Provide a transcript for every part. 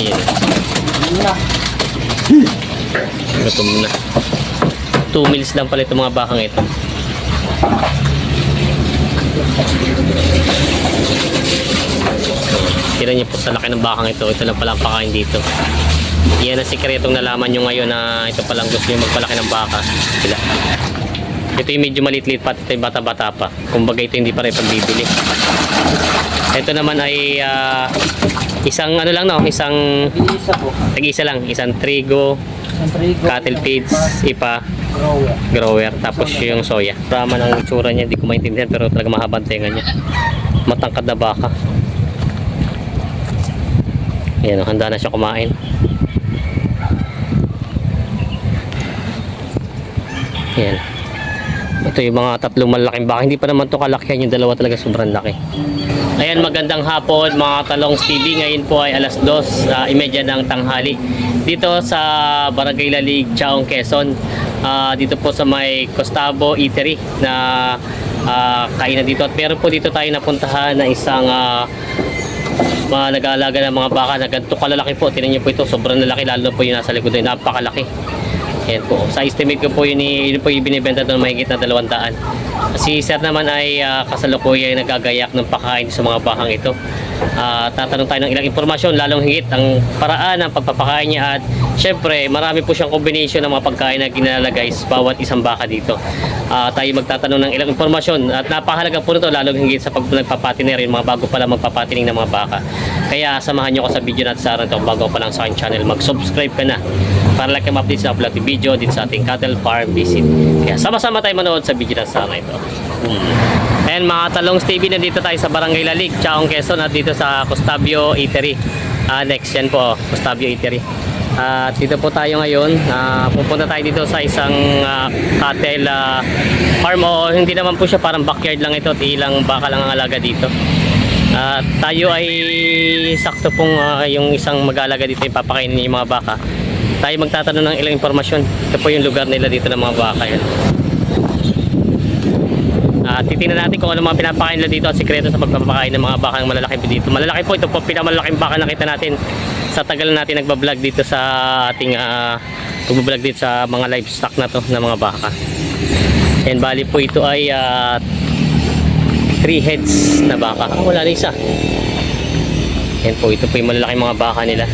Ayan. Gutom na. 2 meals lang pala itong mga bakang ito. Tira niyo po sa laki ng bakang ito. Ito lang pala ang pakain dito. Yan ang sikretong nalaman nyo ngayon na ito palang gusto nyo magpalaki ng baka. Sila. Ito yung medyo maliit-liit pa. Ito yung bata-bata pa. Kumbaga ito hindi pa rin pagbibili. Ito naman ay isang ano lang no, isang tag-isa lang, isang trigo, cattle feeds, ipa, grower, tapos yung soya. Rama ng itsura niya, hindi ko maintindihan pero talaga mahabang tenga niya. Matangkad na baka. Ayan, handa na siya kumain. Ayan. Ito yung mga tatlong malaking baka. Hindi pa naman ito kalakihan, yung dalawa talaga sobrang laki. Ayan, magandang hapon mga Talongs TV. Ngayon po ay alas 2:30 ng tanghali. Dito sa Barangay Lalig, Chaong, Quezon. Dito po sa may Costabo Eatery na kainan dito. At meron po dito tayo napuntahan na isang nag-aalaga ng mga baka na ganito kalalaki po. Tingnan niyo po ito, sobrang lalaki, lalo po yung nasa likod ay napakalaki. Ayan po. Sa estimate ko po yun po yung binibenta doon mahigit na 200. Si sir naman ay kasalukuyan ay nagagayak ng pakain sa mga bakang ito. Tatanong tayo ng ilang impormasyon, lalong higit ang paraan ng pagpapakain niya at syempre marami po siyang combination ng mga pagkain na ginalagay sa bawat isang baka dito. Tayo magtatanong ng ilang impormasyon at napakahalaga po nito lalong higit sa pagpapatiner yung mga bago pa lang magpapatining ng mga baka. Kaya samahan nyo ko sa video natin sa araw ito. Bago pa lang sa aking channel, mag-subscribe ka na para like ma-update sa upload video dito sa ating cattle farm visit. Kaya sama-sama tayo manood sa video natin sa araw ito. And mga Talongs TV, nandito tayo sa Barangay Lalig, Chaong, Quezon at dito sa Costabo Eatery. Next yan po, Costabo Eatery. At dito po tayo ngayon, pupunta tayo dito sa isang cattle farm o hindi naman po siya, parang backyard lang ito at ilang baka lang ang alaga dito. Tayo ay sakto pong yung isang mag-aalaga dito yung papakainin yung mga baka. Tayo magtatanong ng ilang impormasyon. Ito po yung lugar nila dito ng mga baka yun. Titingnan natin kung ano mga pinapakain nila dito at sikreto sa pagpapakain ng mga bakang malalaki dito. Malalaki po, ito po pinakamalaking baka nakita natin sa tagal natin nagbablog dito sa ating nagbablog dito sa mga livestock na to na mga baka. And bali po ito ay 3 heads na baka. Wala na isa. Yan po, ito po yung malalaking mga baka nila.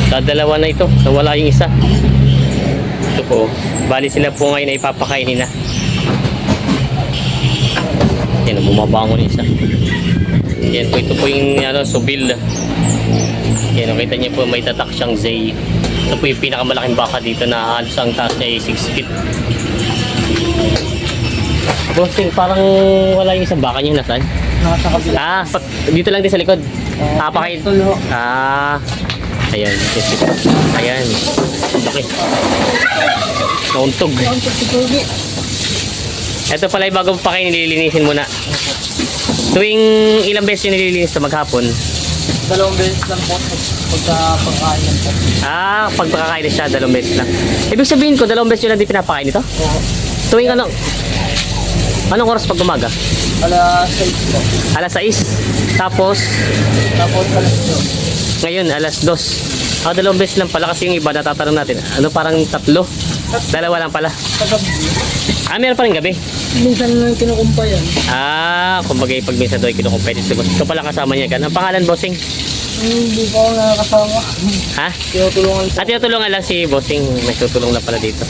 Sa dalawa na ito, nawala yung isa. Ito po, bali sila po ngayon ay ipapakainin na. Yan, bumabangon yung isa. Yan po, ito po yung subil. Yan, nakita niyo po may tatak siyang Zay. Ito po yung pinakamalaking baka dito na halos ang taas niya ay 6 feet. Bossing, parang wala yung isang baka niyo, nasaan? Nasa kabila. Dito lang din sa likod. Papakain. Ayan. Ayan. Okay. Nauntog. Ito pala yung bago pa kayo nililinisin muna. Tuwing ilang beses yung nililinis ito maghapon? 2 beses lang po pagkakakain lang po. Pagkakakain siya, 2 beses lang. Ibig sabihin ko, 2 beses yun lang di pinapakain ito? Oo. Tuwing anong oras pag umaga? Alas 6 po. Alas 6. Tapos Alas 2. ngayon, alas 2. 2 beses lang pala kasi yung iba natatanong natin. Parang 3? 2 lang pala. Sa gabi. Meron pa rin gabi. Minsan lang kinukumpay yan. Kumbaga pag minsan doon kinukumpay si boss. Ito pala kasama niya. Ang pangalan, bossing? Hindi ko ako nakakasama. Ha? Tinutulungan po. Tinutulungan lang si bossing. May tutulong na pala dito.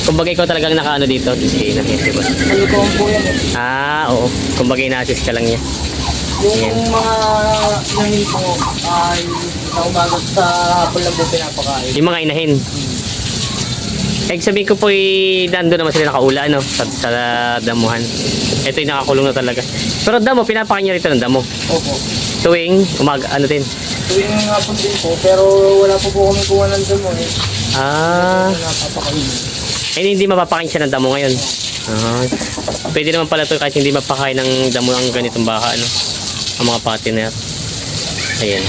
Kumbaga ikaw talagang nakaano dito. Si boss. Nalutuan po yan eh. Oo. Kumbaga ina-assist ka lang niya. Yung mga inahin po ay sa umaga sa hapon lang po pinapakain. Yung mga inahin. Sabihin ko po nandun naman sila nakaula sa damuhan. Ito yung nakakulong na talaga. Pero damo, pinapakain niya rito ng damo. Opo. Tuwing umaga, din? Tuwing hapon din po, pero wala po kami kuha ng damo eh. Napapakain. Hindi mapapakain siya ng damo ngayon. Pwede naman pala ito kahit hindi mapakain ng damo ang ganitong baka, ang mga patiner. Ayan.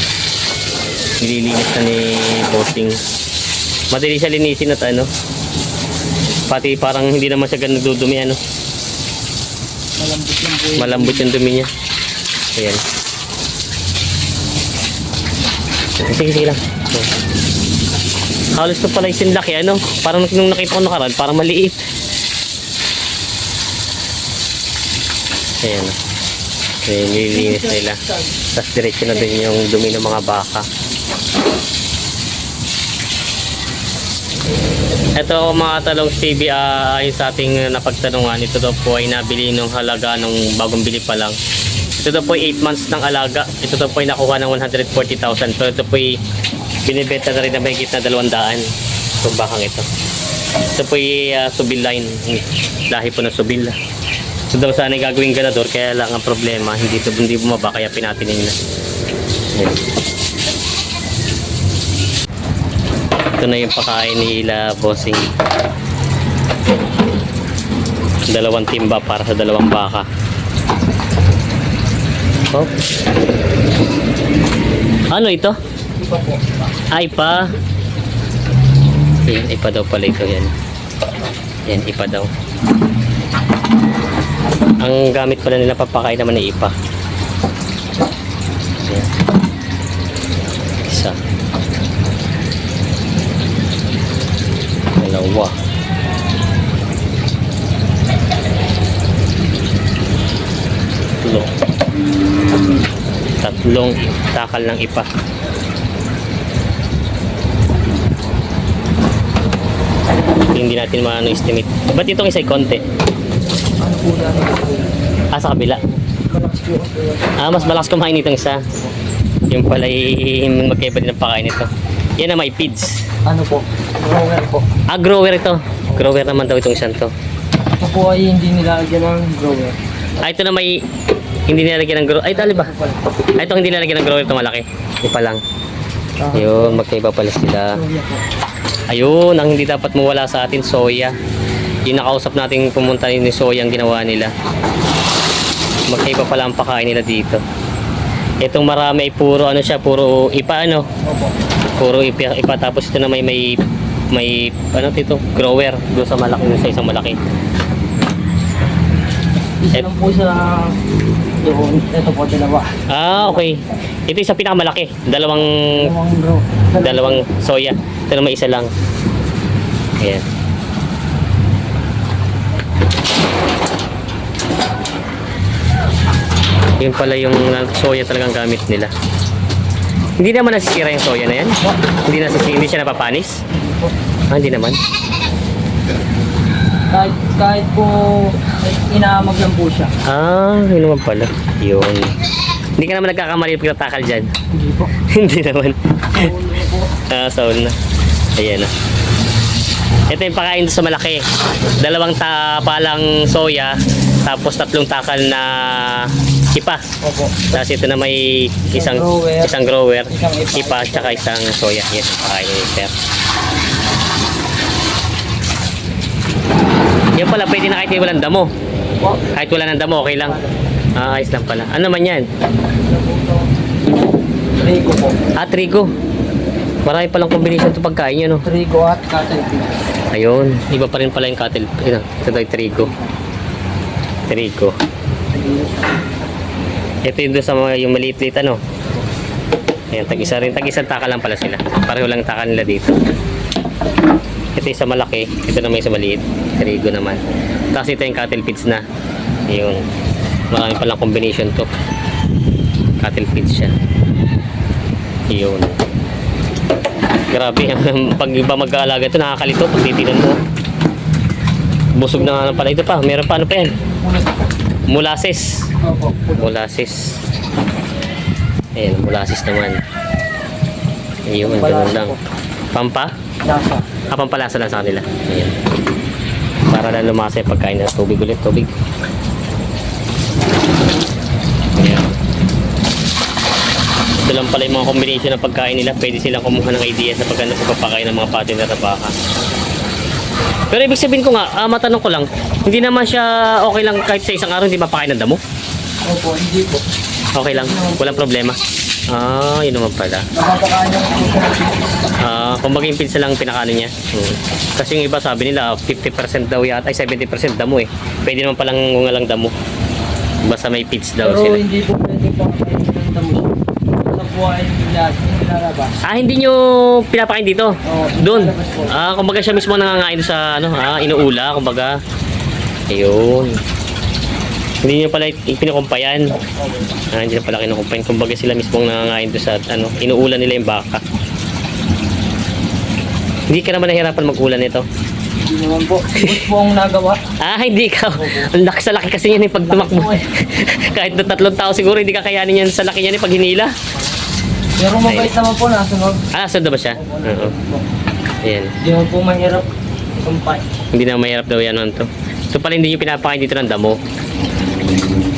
Nililinis na ni bossing. Madali siya linisin at pati parang hindi naman siya ganun nagdudumi Malambot lang po. Malambot yung dumi niya. Ayan. Sige, sige lang. Halos to pala yung sinlaki, ano? Parang nung nakita ko nakaraan, parang maliit. Ayan. Ayan, nililinis nila. Tapos diretso na din yung dumi ng mga baka. Ito mga talong TV, ayon sa ating napagtanungan, ito daw po ay nabili nung halaga nung bagong bili pa lang. Ito daw po ay 8 months ng alaga. Ito daw po ay nakuha ng 140,000. Pero ito po ay binibenta na rin na mahigit na 200 itong bakang ito. Ito po ay subil line. Lahi po ng subil. Ito daw sana ay gagawing ganador, kaya lang ang problema, hindi bumaba, kaya pinatinin na. Ayan. Ito na yung pakain nila, bossing. 2 timba para sa 2 baka. Oh. Ano ito? Iba po. Ay pa. Ayan, ipa daw pala ito yan. Yan, ipa daw. Ang gamit pala nila papakain naman ay ipa. Ayan. Isa. Dalawa. Tatlong takal ng ipa. Hindi natin maano-estimate. Ba't itong isa'y konti? Ano po na? Sa kabila. Malakas po ako. Mas malakas kumain itong isa. Yung pala magkaiba din ang pakain nito. Yan na may feeds. Ano po? Grower po. Grower ito. Grower naman daw itong isang to. Ito po ay hindi nilalagyan ng grower. Ito na may hindi nilalagyan ng grower. Ay, tali ba? Ito hindi nilalagyan ng grower, ito malaki. Ito pa lang. Yun, magkaiba pala sila. Soya po. Ayun, ang hindi dapat mawala sa atin, soya. Yung nakausap natin pumunta ni soya ang ginawa nila. Magkaiba pala ang pakain nila dito. Itong marami ay puro ano siya, puro ipa ano. Opo. Puro ipa, tapos ito na may ano dito, grower doon sa malaki, doon sa isang malaki. Isa lang po sa doon. Ito po, dalawa. Okay. Ito yung sa pinakamalaki. Dalawang soya. Ito naman isa lang. Ayan. Yun pala yung soya talagang gamit nila. Hindi naman nasisira yung soya na yan? Hindi nasisira, hindi siya napapanis? Hindi naman. Kahit po inaamag lang po siya. Yun naman pala. Yun. Hindi ka naman nagkakamali pag natakal dyan. Hindi po. Hindi naman. Ulo po. Saul na. Ayan na. Ito yung pakain sa malaki. 2 palang soya, tapos 3 takal na ipa. Opo. Tapos ito na may isang grower, ipa, tsaka isang soya. Yan ang pakain ni Sir. Yan pala, pwede na kahit walang damo. Po. Kahit wala ng damo, okay lang. Ayos lang pala. Ano naman yan? Trigo po. Trigo. Marami palang combination ito pagkain nyo, no? Trigo at cattle feed. Ayun, iba pa rin pala yung cattle. Ito daw yung trigo. Trigo. Ito yung doon sa mga yung maliit-liit, ano? Ayan, tag-isang taka lang pala sila. Pareho lang taka nila dito. Ito yung sa malaki, ito naman yung sa maliit. Trigo naman. Tapos ito yung cattle feeds na. Ayun. Marami palang combination to. Cattle feeds siya. Ayun. Grabe, pag iba mag-aalaga ito, nakakalito pag titinan mo. Busog na nga pala ito pa. Meron pa, ano pa yan? Molasses. Opo. Molasses. Ayan, molasses naman. Ayun, ganun lang. Pampa? Lasa. Pampalasa lang sa kanila. Ayan. Para lang lumasa yung pagkain na tubig ulit, tubig. Ayan. Ito lang pala yung mga combination ng pagkain nila. Pwede silang kumuha ng idea sa pagkano sa pagpakain ng mga patin na baka. Pero ibig sabihin ko nga, matanong ko lang, hindi naman siya okay lang kahit sa isang araw hindi mapakain ng damo? Opo, hindi po. Okay lang, walang problema. Yun naman pala. Napapakain lang po siya ng feeds. Kumbaga yung pizza lang pinakano niya. Kasi yung iba sabi nila 50% daw yata, ay 70% damo eh. Pwede naman palang lang damo. Basta may pits daw Pero sila. hindi po pwede pakain ng damo siya. sa buhay nilalabas. Hindi nyo pinapakain dito? Oo, Doon? lalabas po. Kumbaga siya mismo nangangain sa ano, inuula, kumbaga. Ayun. Hindi nyo pala pinukumpayan. Hindi na pala kinukumpayan. Kumbaga sila mismo nangangain doon sa ano, inuula nila yung baka. Hindi ka naman nahirapan mag-ulan nito? Hindi naman po. Bus po ang nagawa. Hindi ka. Ang laki sa laki kasi yan yung pag tumakbo. Kahit na 3 tao siguro hindi kakayanin yan sa laki yan yung pag hinila. Pero mabait naman po nasunod. Sunod na ba siya? Oo. Ayan. Hindi naman po mahirap kumpay. Hindi na mahirap daw yan to. Ito pala hindi nyo pinapakain dito ng damo.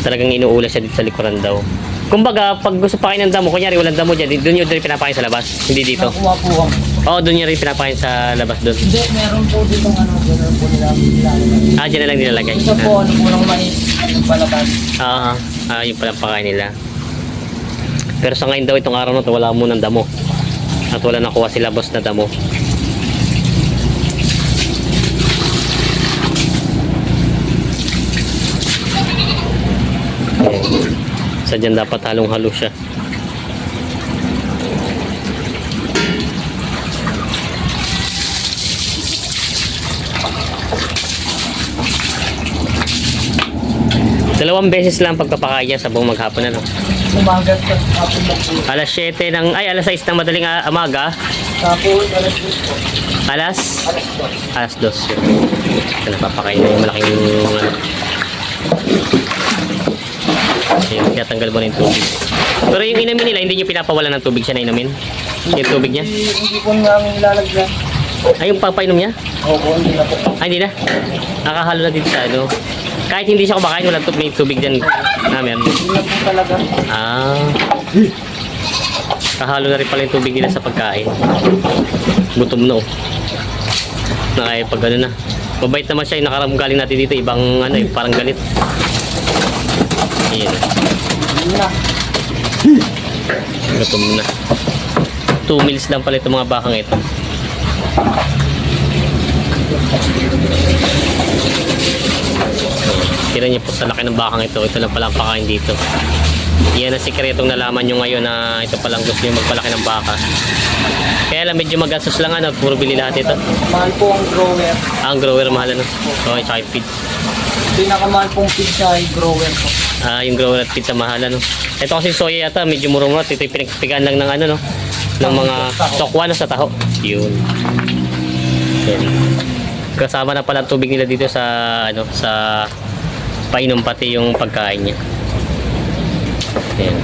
Talagang inuula siya dito sa likuran daw. Kumbaga, pag gusto pakain ng damo, kunyari walang damo dyan, doon nyo rin pinapakain sa labas. Hindi dito. Nakuha po kami. Oo, doon nyo rin pinapakain sa labas doon. Hindi, meron po dito meron po nila nilalagay. Dyan na lang nilalagay. Isa po, ano po ng mais, yung palabas. Yung pala pakain nila. Pero sa ngayon daw itong araw na to wala mo ng damo. At wala nakuha sila boss na damo. Sa dyan dapat halong-halo siya. Dalawang beses lang pagpapakain niya sa buong maghapon ano. Umagat sa hapon na po. Alas 7 ng alas 6 ng madaling umaga. Tapos, alas 10 po. Alas Alas 2. 2. Ito napapakain na yung malaking ano. Ayun, kaya tanggal mo na yung tubig. Pero yung inamin nila, hindi nyo pinapawalan ng tubig siya na inumin? Yung tubig niya? Hindi po namin lalagyan. Yung papainom niya? Opo, hindi na po. Hindi na. Nakahalo na dito sa ano. Kahit hindi siya kumakain, walang may tubig dyan na meron. Hindi na po talaga. Kahalo na rin pala yung tubig nila sa pagkain. Gutom na pag ano na. Mabait naman siya yung nakaramgaling natin dito. Ibang ano parang galit. Ayan. Hindi na. Gutom na. 2 meals lang pala itong mga bakang ito. Tira niyo po sa laki ng bakang ito. Ito lang pala ang pakain dito. Yan ang sikretong nalaman nyo ngayon na ito palang gusto nyo magpalaki ng baka. Kaya lang medyo magastos lang ano. Puro bili lahat ito. Mahal po ang grower. Ang grower mahal ano. Okay, tsaka yung feed. Pinakamahal pong pizza ay grower po. Yung grower at feed sa mahal ano. Ito kasi soya yata medyo murong ito yung pinagpigan lang ng ano no. Ng mga tokwa na sa taho. Yun. Yan. Kasama na pala tubig nila dito sa ano sa painom pati yung pagkain niya. Yan.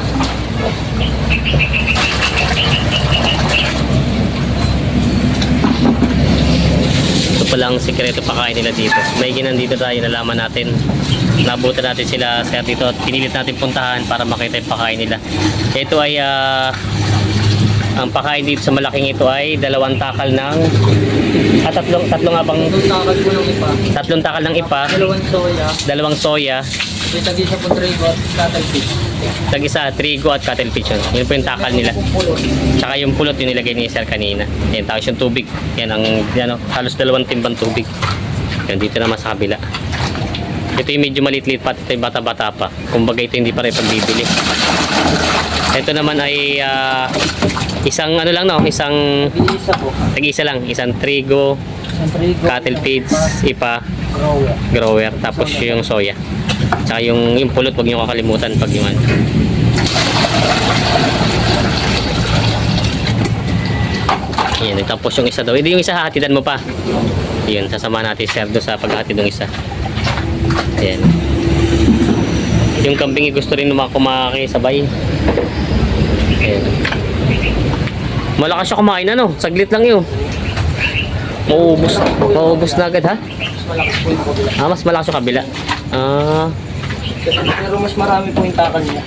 Ito palang sikreto pakain nila dito. May ginandito tayo, nalaman natin. Nabutan natin sila sir dito at pinilit natin puntahan para makita yung pakain nila. Ito ay ang pakain dito sa malaking ito ay 2 takal ng tatlo nga bang Itong takal po ng ipa. 3 takal ng ipa, 2 soya. 2 soya, May tag-isa po trigo at cattle feed. tag-isa trigo at cattle fish yun. Yun po yung takal nila. Tsaka yung pulot yung nilagay ni sir kanina. Yan, tapos yung tubig. Yan ang halos 2 timbang tubig. Yan dito naman sa kabila. Ito yung medyo maliit-liit pa, ito yung bata-bata pa. Kumbaga ito hindi pa rin pagbibili. Ito naman ay isang ano lang no, isang Isa po. tag-isa lang, isang trigo, Isang trigo. cattle feeds, ipa, Grower. grower, tapos yung soya. Tsaka yung pulot, huwag niyo kakalimutan pag yung ano. Yan, tapos yung isa daw. Hindi yung isa hatidan mo pa. Yun, sasama natin sir doon sa paghatid ng isa. Yan. Yung kambing gusto rin kumakisabay. Yan. Malakas siya kumain ano, saglit lang yun. Mauubos na agad ha? Mas malakas po yung kabila. Mas malakas yung kabila. Pero mas marami po yung takal niya.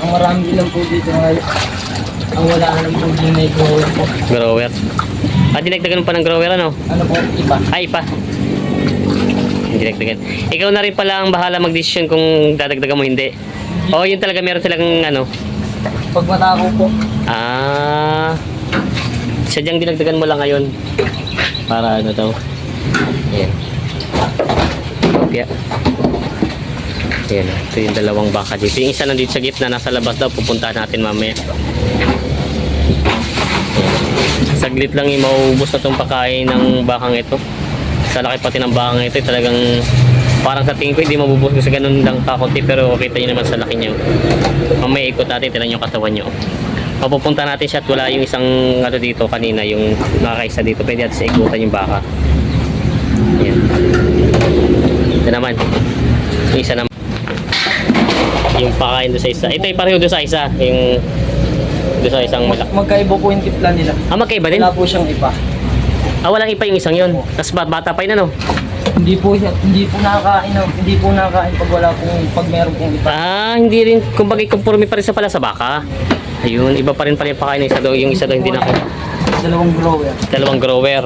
Ang marami lang po dito ngayon. Ang wala na lang po din may grower po. Grower. Dinagdagan mo pa ng grower ano? Ano po, iba. Ay pa. Dinagdagan. Ikaw na rin pala ang bahala mag-decision kung dadagdagan mo hindi. O yun talaga meron silang ano. Pag matako po. Sadyang dinagdagan mo lang ngayon. Para ano daw. Ayan. Kaya. Ayan, ito yung dalawang baka dito. Yung isa nandito sa gitna, nasa labas daw. Pupuntahan natin mamaya. Saglit lang yung mauubos na itong pakain ng bakang ito. Sa laki pati ng bakang ito, talagang parang sa tingin ko hindi mabubos ko sa ganun lang kakunti, pero kita nyo naman sa laki nyo. Mamaya ikot natin, tinan yung katawan nyo. Papupunta natin siya at wala yung isang ano dito kanina, yung nakakaisa dito. Pwede natin sa ikutan yung baka. Ayan. Ito naman. Yung isa naman. Yung pakain doon sa isa. Ito yung pareho doon sa isa. Yung doon sa isang malaki. Magkaiba po yung timpla nila. Ah, magkaiba din? Wala po siyang iba. Ah, walang ipa yung isang yun. Tapos bata pa yun ano? Hindi po nakakain, hindi po nakakain pag meron pong iba. Ah, hindi rin. Kumbaga, conforme pa rin sa pala sa baka. Ayun, iba pa rin pala yung pakain ng isa daw. Yung isa daw hindi na. Dalawang grower. Dalawang grower.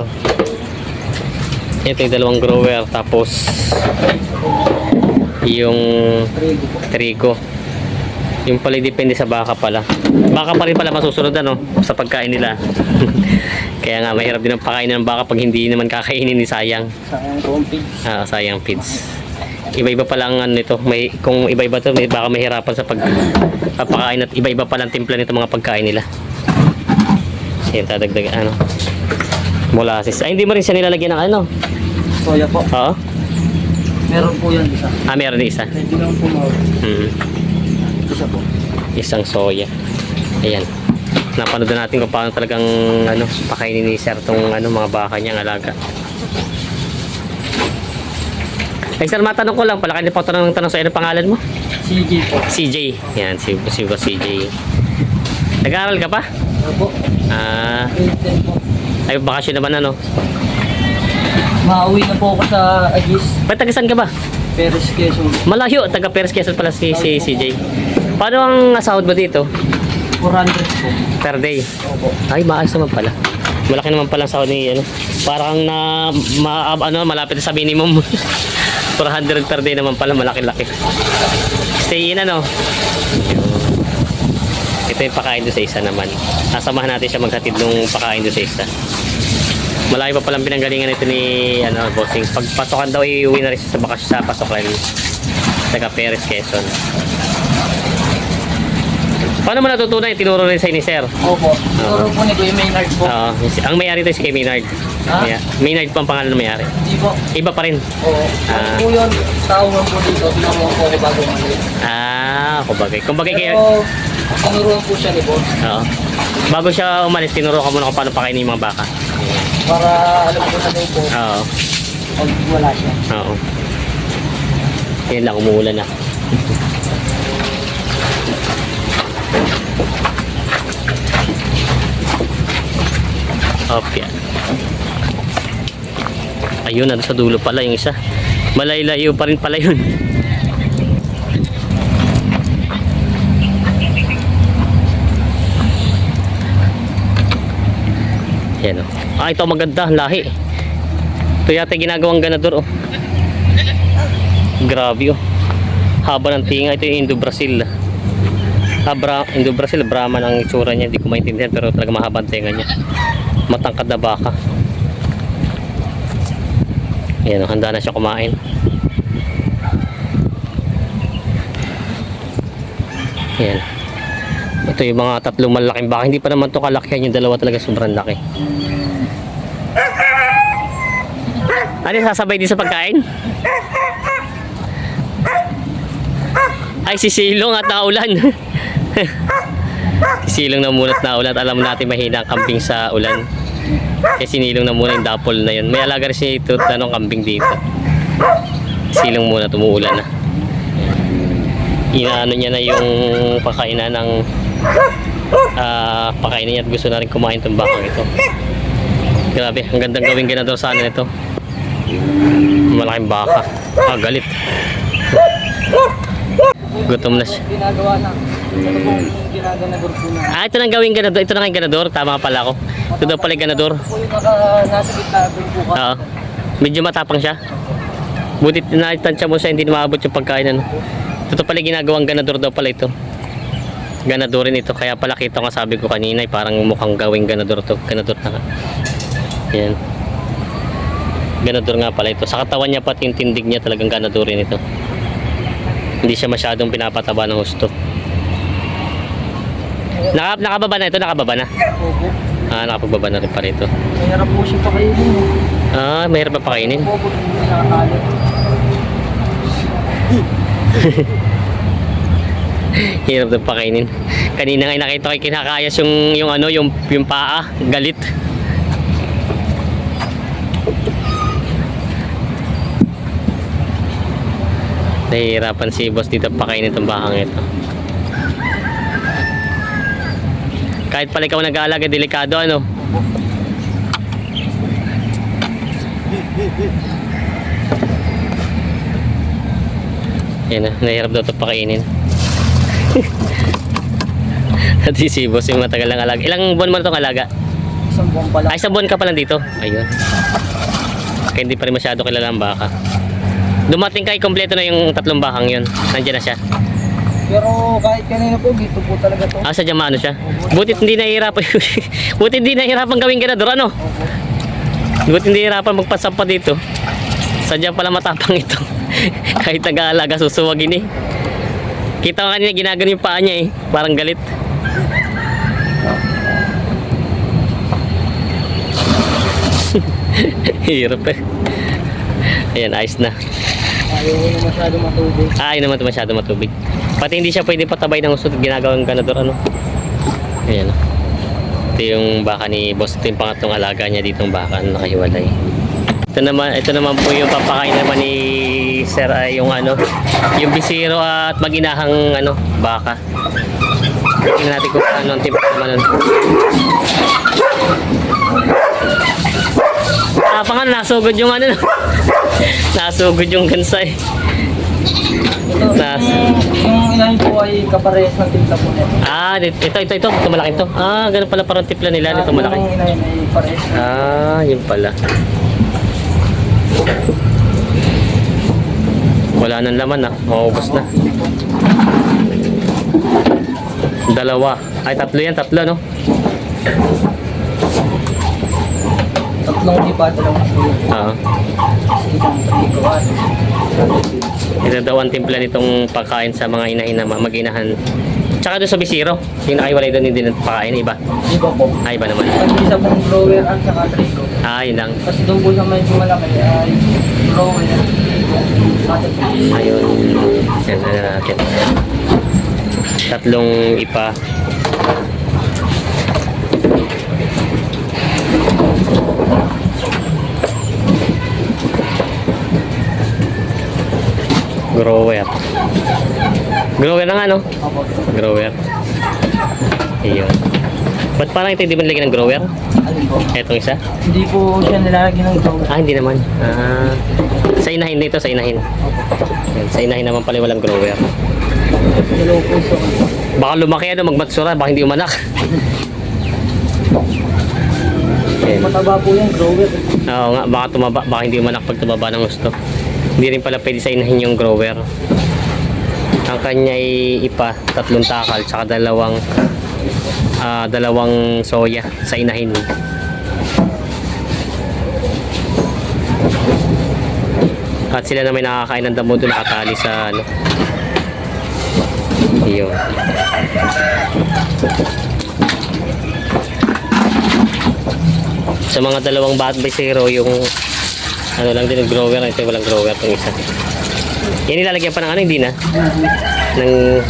Ito yung dalawang grower. Tapos, yung Trigo po. trigo. Yung pala depende sa baka pala. Baka pa rin pala masusunod ano, sa pagkain nila. Kaya nga, mahirap din ang pakain ng baka pag hindi naman kakainin ni sayang. Sayang po ang pigs. Ah, sayang feeds. Iba-iba pa lang ano nito. Kung iba-iba to, baka mahirapan sa pagpapakain at iba-iba pa lang timpla nito mga pagkain nila. Yan, dadagdag ano. Molasses. Ay, hindi mo rin siya nilalagyan ng ano. Soya po. Oo. Meron po yan isa. Ah, meron din isa. Pwede lang po isa po. Isang soya. Ayan. Napanood na natin kung paano talagang ano, pakainin ni Sir tong ano, mga baka niyang alaga. Ay Sir, matanong ko lang, palaki na pa tanong sa ano pangalan mo? CJ po. CJ. Yan, si CJ. Nag-aaral ka pa? Ano po? Ah, Grade 10 po. ay bakasyon naman ano. Mauwi na po ako sa Agis. Ba't tagasan ka ba? Perez, Quezon. Malayo, taga Perez Quezon pala si CJ. Paano ang sahod mo dito? 400 po. Per day? Opo. Ay, maayos naman pala. Malaki naman pala ang sahod ni ano. Parang malapit na sa minimum. 400 per day naman pala, malaki-laki. Stay in ano. Ito yung pakain doon sa isa naman. Nasamahan natin siya maghatid nung pakain doon sa isa. Malayo pa palang pinanggalingan ito ni ano, bossing. Pagpasokan daw, iuwi na rin siya sa bakasyon sa pasokan. Taga Perez, Quezon. Paano mo natutunan? Tinuro rin sa'yo ni Sir. Opo. Turo po ni Kuya Maynard po. Oo. Ang may-ari ito si Kay Maynard. Ha? Maynard po ang pangalan ng may-ari. Hindi po. Iba pa rin. Oo. Ano po yun? Tao lang po dito. Tinuro po ako bago umalis. Ah, kumbaga kaya... Pero, tinuruan po siya ni Boss. Oo. Bago siya umalis, tinuro ka muna kung paano pakainin yung mga baka. Para alam ko na daw po Oo. pag wala siya. Oo. Yan lang, umuulan na. Okay. Ayun, nandun sa dulo pala yung isa. Malaylayo pa rin pala yun. Yan o. Ah, ito maganda, lahi. Ito yata ginagawang ganador oh. Grabe oh. Haba ng tinga, ito yung Indo-Brazil. Indo-Brazil, Brahman ang itsura niya, hindi ko maintindihan pero talaga mahaba ang tinga niya. Matangkad na baka. Ayan, handa na siya kumain. Ayan. Ito yung mga tatlong malaking baka. Hindi pa naman ito kalakihan, yung dalawa talaga sobrang laki. Ano sasabay din sa pagkain? Ay, si Silong at naulan. Si Silong na muna at naulan. Alam natin mahina ang kambing sa ulan. Kaya sinilong na muna yung dapol na yun. May alaga rin siya ito tanong kambing dito. Silong muna, tumuulan na. Inaano niya na yung pakainan ng pakainin niya at gusto na rin kumain itong bakang ito. Grabe, ang gandang gawing ganador sana nito. Malaking baka. Ah, galit. Gutom na siya. Ginagawa na. Ito po yung ginaganador po na. Ah, ito nang gawing ganador. Ito na yung ganador. Tama pala ako. Ito daw pala yung ganador. Po yung nasa gitna doon po ka. Oo. Medyo matapang siya. Butit na tansya mo siya, hindi na maabot yung pagkain. Ano. Ito pala ginagawang ganador daw pala ito. Ganadorin ito. Kaya pala kita nga sabi ko kanina, parang mukhang gawing ganador to. Ganador na nga. Yan. Ganador nga pala ito. Sa katawan niya pati yung tindig niya talagang ganadorin ito. Hindi siya masyadong pinapataba ng husto. Nakababa na ito, nakababa na. Opo. Ah, nakapagbaba na rin pa rito. Mahirap po siya pakainin. Ah, mahirap pa pakainin. Opo, hindi nakakali. Hirap na pakainin. Kanina nga nakita ko kinakayas yung ano, yung paa, galit. Nahihirapan si boss dito pakainin itong bakang ito. Kahit pala ikaw nag-aalaga, delikado ano. Yan na, nahihirap daw ito pakainin. At si boss yung matagal lang alaga. Ilang buwan mo na itong alaga? Isang buwan pa lang. Ay, isang buwan ka pa lang dito. Ayun. Kaya hindi pa rin masyado kilala ang baka. Dumating kay kompleto na yung 3 bakang yun. Nandiyan na siya. Pero kahit kanina po, dito po talaga to. Ah, sadya maano siya. Butit hindi nahihirapan. Butit hindi nahihirapan gawing ganador, ano? Opo. Butit hindi nahihirapan magpasampa dito. Sadya pala matapang ito. Kahit nag-aalaga, susuwagin eh. Kita ko kanina ginagano yung paa niya eh. Parang galit. Hirap eh. Ayan, ayos na. Ayaw ko na masyado matubig. Ah, yun naman ito masyado matubig. Pati hindi siya pwede patabay ng usod. Ginagawang ganador, ano? Ayan. Ito yung baka ni boss. Ito yung pangatlong alaga niya ditong baka na nakahiwalay. Ito naman po yung papakain naman ni Sir ay yung ano, yung bisiro at maginahang ano, baka. Tingnan natin kung ano ang timpla naman nun. Ah, pang ano, nasugod yung ano, nasugod yung gansay. Yung ilahin po ay kaparehas ng timpla po nito. Ah, ito malaki to. Ah, ganun pala parang timpla nila nito malaki. Yung ilahin ay parehas. Ah, yun pala. Wala nang laman ah, maubos na. Dalawa. Ay, tatlo yan, no? Tatlong lipa, dalawang sulo. Oo. Isang trigo at Ito daw ang timpla nitong pagkain sa mga inahin na mag-inahan. Tsaka doon sa bisiro, yung nakaiwalay doon hindi na pakain, iba. iba po. Ah, iba naman. Pag-isa pong blower at saka trigo. Ah, yun lang. Kasi doon po sa medyo malaki ay blower at trigo. Ayun. Yan, ano natin. Tatlong ipa. Grower. Grower na nga, no? Opo. Grower. Ayun. Ba't parang ito hindi mo nilagyan ng grower? Alin po? Etong isa? Hindi po siya nilalagyan ng blower. Ah, hindi naman. Ah, sa inahin dito, sa inahin. Yan, sa inahin naman pala walang grower. Dalawa po so. Baka lumaki ano, magmatsura, baka hindi umanak. Yan. Mataba po yung grower. Oo nga, baka tumaba, baka hindi umanak pag tumaba ng gusto. Hindi rin pala pwede sa inahin yung grower. Ang kanya ay ipa, 3 takal, tsaka dalawang soya sa inahin. At sila na may nakakain ng damo doon nakatali sa ano. Iyon. Sa mga dalawang bat-by-zero yung ano lang din yung grower, ito walang grower itong isa. Yan nilalagyan pa ng ano, hindi na? Ng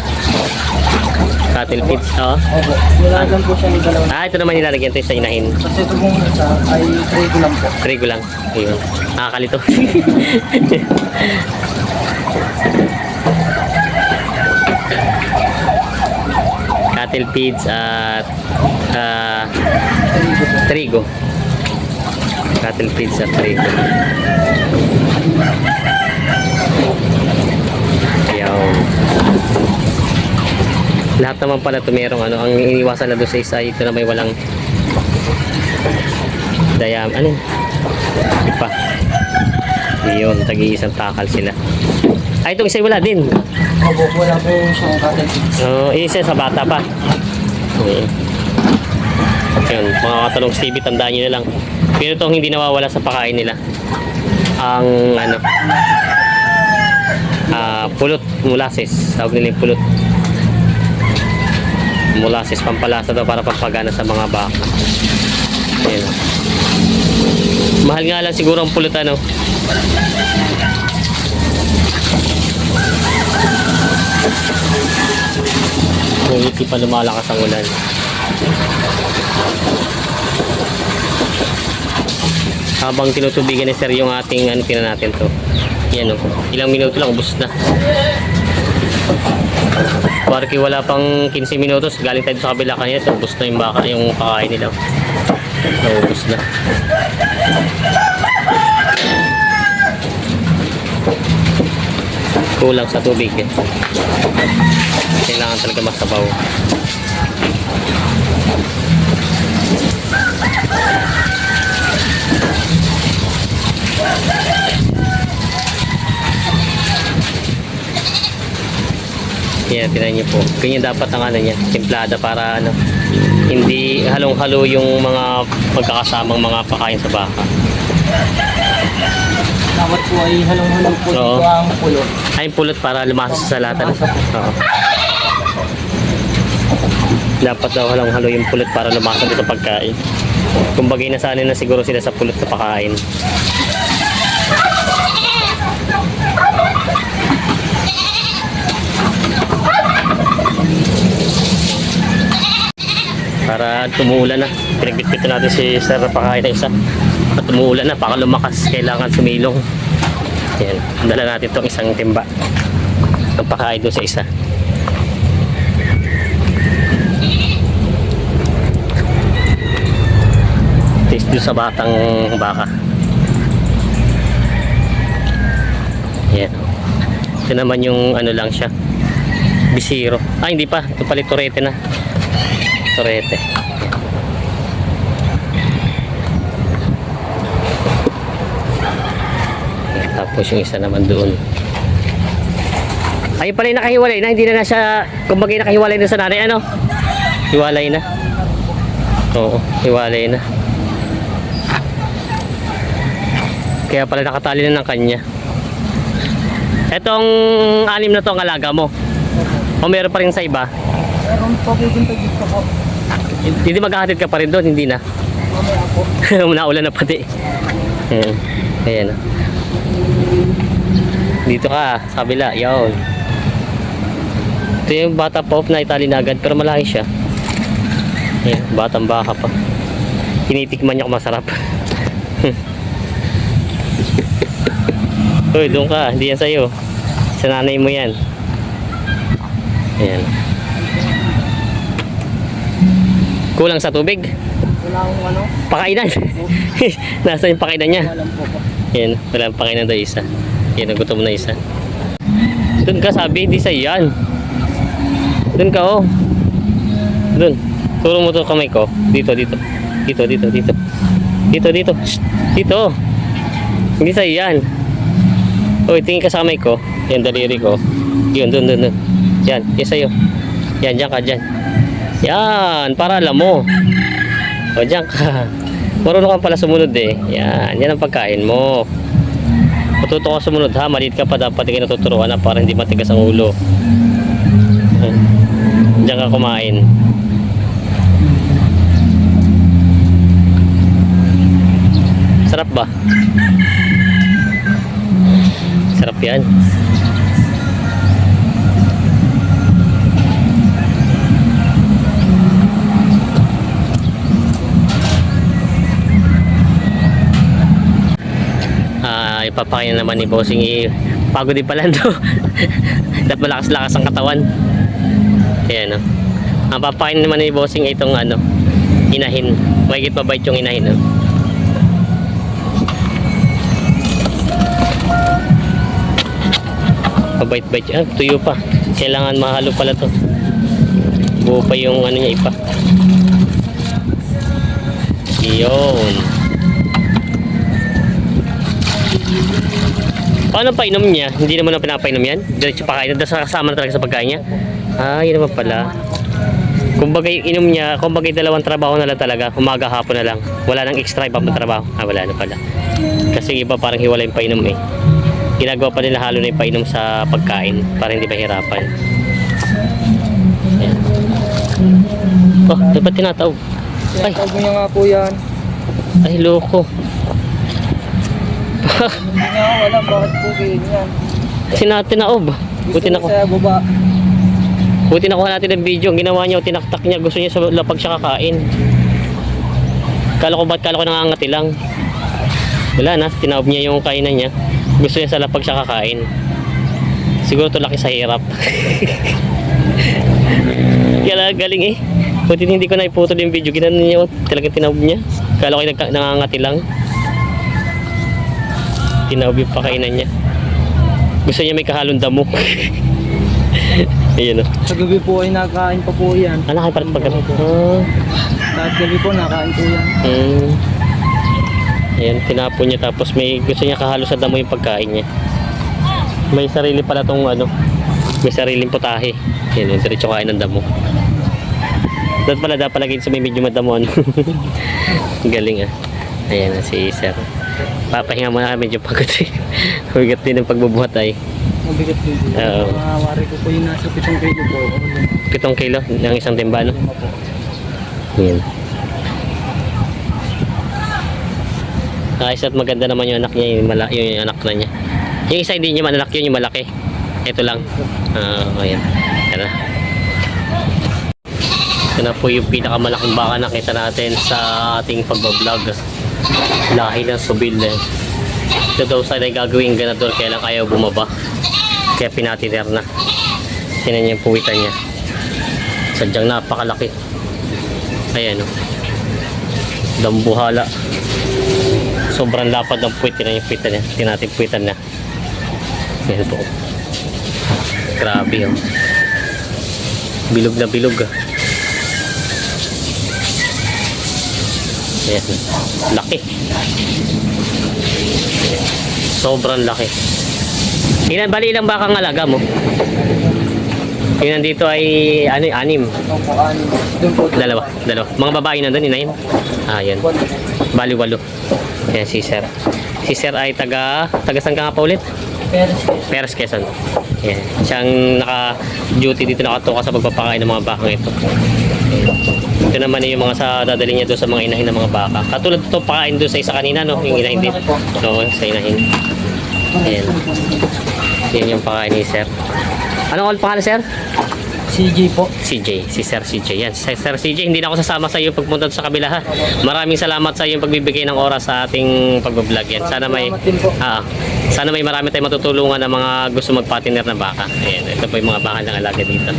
cattle feeds, oo. Opo. Nilalagyan po siya ng dalawa. Ah, ito naman nilalagyan ito sa inahin. Kasi ito pong isa ay trigo lang po. Trigo lang. Ayun. Nakakalito. Cattle feeds at trigo. Cattle feeds at trigo. Ayaw. Lahat naman pala ito merong ano, ang iniwasan na doon sa isa ito na may walang ano yun? Ipa. Yun, tagi-isang takal sila. Ay, itong isa wala din. Opo, wala po siyang cattle feeds. Isa sa bata pa. Okay. Ayun, mga katanong Stevie, tandaan nyo na lang. Pero itong hindi nawawala sa pakain nila. Ang ano, Pulot, molasses. Tawag nila yung pulot. Molasses, pampalasa daw para pampagana sa mga baka. Ayan. Mahal nga lang siguro ang pulot ano. Hindi pa lumalakas ang ulan. Habang tinutubigan ni sir yung ating ano, tingnan natin to. Yan o. Ilang minuto lang, ubos na. Parki wala pang 15 minutos. Galing tayo sa kabila kanina. Ito, ubos na yung baka, yung pakain nila. Ubos na. Kulang sa tubig eh. Kailangan talaga masabaw. Yan, tinan niyo po. Ganyan dapat ang ano niya, timplada para ano, hindi halong-halo yung mga pagkakasamang mga pakain sa baka. Dapat po ay halong-halong po Oo. dito ang pulot. Ay, pulot para lumasa sa salatan. Oo. Dapat daw halong-halo yung pulot para lumasa sa pagkain. Kung bagay nasanay na siguro sila sa pulot na pakain. Para tumuulan na. Pinagbitbit natin si Sir na pakain na isa. At tumuulan na, baka lumakas. Kailangan sumilong. Yan. Dala natin itong isang timba. Ang pakain doon sa isa. Taste doon sa batang baka. Yan. Ito naman yung ano lang siya. Bisiro. Ah, hindi pa. Ito pala turete na. Turete. Tapos yung isa naman doon. Ay pala yung nakahiwalay na. Hindi na siya, kumbaga nakahiwalay na sa nanay. Ano? Hiwalay na. Oo, hiwalay na. Kaya pala nakatali na ng kanya. Etong anim na to ang alaga mo. O meron pa rin sa iba? Meron po pupunta dito po. Hindi maghahatid ka pa rin doon, hindi na. Mamaya po. Naulan na pati. Ayan. Ayan. Dito ka, sa kabila. Yun. Ito yung bata pa na itali na agad, pero malaki siya. Ayan, batang baka pa. Tinitikman niya kung masarap. Uy, doon ka. Hindi yan sa'yo. Sa nanay mo yan. Ayan. Kulang sa tubig. Wala akong ano. Pakainan. Nasa yung pakainan niya. Walang po po. Yan, walang pakainan daw isa. Yan, nagutom na isa. Doon ka sabi, di sa'yo yan. Doon ka oh. Doon. Turo mo to kamay ko. Dito, dito. Dito, dito, dito. Dito, dito. Shh. Dito. Hindi sa'yo yan. Uy, tingin ka sa kamay ko. Yan, daliri ko. Yun, doon, doon, doon. Yan, yan sa'yo. Yan, dyan ka, dyan. Yan, para alam mo. O, dyan ka. Marunong ka pala sumunod eh. Yan, yan ang pagkain mo. Matuto ka sumunod ha. Maliit ka pa, dapat hindi ka natuturuan na para hindi matigas ang ulo. Diyan ka kumain. Sarap ba? Sarap yan. Ipapakain naman ni Bossing pagod din pala no. Dapat malakas-lakas ang katawan. Ayan no. Ang papakain naman ni Bossing itong ano, inahin. Mahigit mabait yung inahin no. Mabait-bait. Ah, tuyo pa. Kailangan mahalo pala to. Buo pa yung ano niya ipa. Iyon. Paano painom niya? Hindi naman na pinapainom yan? Diretso pakain. Kasama na talaga sa pagkain niya? Ah, yun naman pala. Kumbaga inom niya, kumbaga dalawang trabaho na lang talaga. Umaga, hapon na lang. Wala nang extra iba pang trabaho. Ah, wala na pala. Kasi iba parang hiwalay yung painom eh. ginagawa pa nila halo na ipainom sa pagkain para hindi mahirapan. Ayan. Oh, dapat tinataob. Ay, Tawag niya nga po yan. ay loko. Hindi nga ako alam bakit po ganyan. Tinaob. Buti na ko. Sa baba. Buti nakuha natin ng video. Ang ginawa niya, tinaktak niya. Gusto niya sa lapag siya kakain. Kala ko nangangati lang. Wala na, tinaob niya yung kainan niya. Gusto niya sa lapag siya kakain. Siguro to laki sa hirap. Kaya galing eh. Buti hindi ko naiputol yung video. Ginawa niya, talagang tinaob niya. Kala ko nangangati lang. Tinaob yung pakainan niya. Gusto niya may kahalong damo. Ayun o. Sa gabi po ay nakain pa po yan. Ah, nakapalit pag gabi. Kahit gabi po nakain po yan. Ayan, tinapon niya tapos may gusto niya kahalo sa damo yung pagkain niya. May sarili pala tong ano, may sariling putahe. Yan, yung diretso kain ng damo. Dapat laging sa may medyo madamo ano. Galing ah. Ayan na si Sir. Papahinga muna kami, medyo pagod eh. Huwigat din ang pagbubuhat ay. Mabigat din. Oo. Wari ko po yung nasa 7 kilo po. 7 kilo ng isang timba no? Lima po. Yan. Ayos at maganda naman yung anak niya, yung anak na niya. Yung isa hindi niya manalak yun, yung malaki. Ito lang. Ayan. Yan na. Ito na po yung pinakamalaking baka nakita natin sa ating pagbablog. Lahi ng Subil eh. Ito daw sa ay gagawing ganador kaya lang ayaw bumaba. Kaya pinatiner na. Tinan niya yung puwitan niya. Sadyang napakalaki. Ayan o. Dambuhala. Sobrang lapad ng puwit. Tinan yung puwitan niya. Tinatin puwitan na. Ayan po. Grabe o. Bilog na bilog ah. Ayan. Laki. Sobrang laki. Ilang bakang alaga mo? Yung nandito ay ano, 6. Opo, anim. Doon po. Dalawa. Mga babae na doon, inahin. Ayan. Bali 8. Ayan si Sir. Si Sir ay taga saan ka nga pa ulit? Peres, Quezon. Ayan. Siyang naka-duty dito, nakatoka sa pagpapakain ng mga bakang ito. Ayan. Ito naman yung mga sa dadali niya doon sa mga inahin ng mga baka. Katulad ito pakain doon sa isa kanina, no? Yung inahin din. Oo, sa inahin. Ayan. Yan yung pakain ni Sir. Anong pangalan, Sir? CJ po. CJ, si Sir CJ. Yan, Sir CJ, hindi na ako sasama sa iyo pagpunta sa kabila ha. Maraming salamat sa iyong pagbibigay ng oras sa ating pagbablog yan. Sana may sana may marami tayong matutulungan ng mga gusto magpatiner na baka. Ayan, ito po yung mga baka ng alaga dito.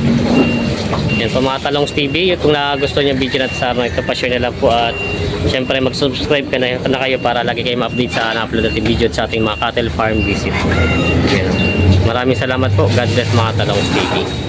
Yan po mga Talongs TV, kung gusto niyo video natin sa araw ito, pa-share na lang po at syempre mag-subscribe ka na kayo para lagi kayo ma-update sa na-upload natin video sa ating mga cattle farm visit. Yan. Maraming salamat po. God bless mga Talongs TV.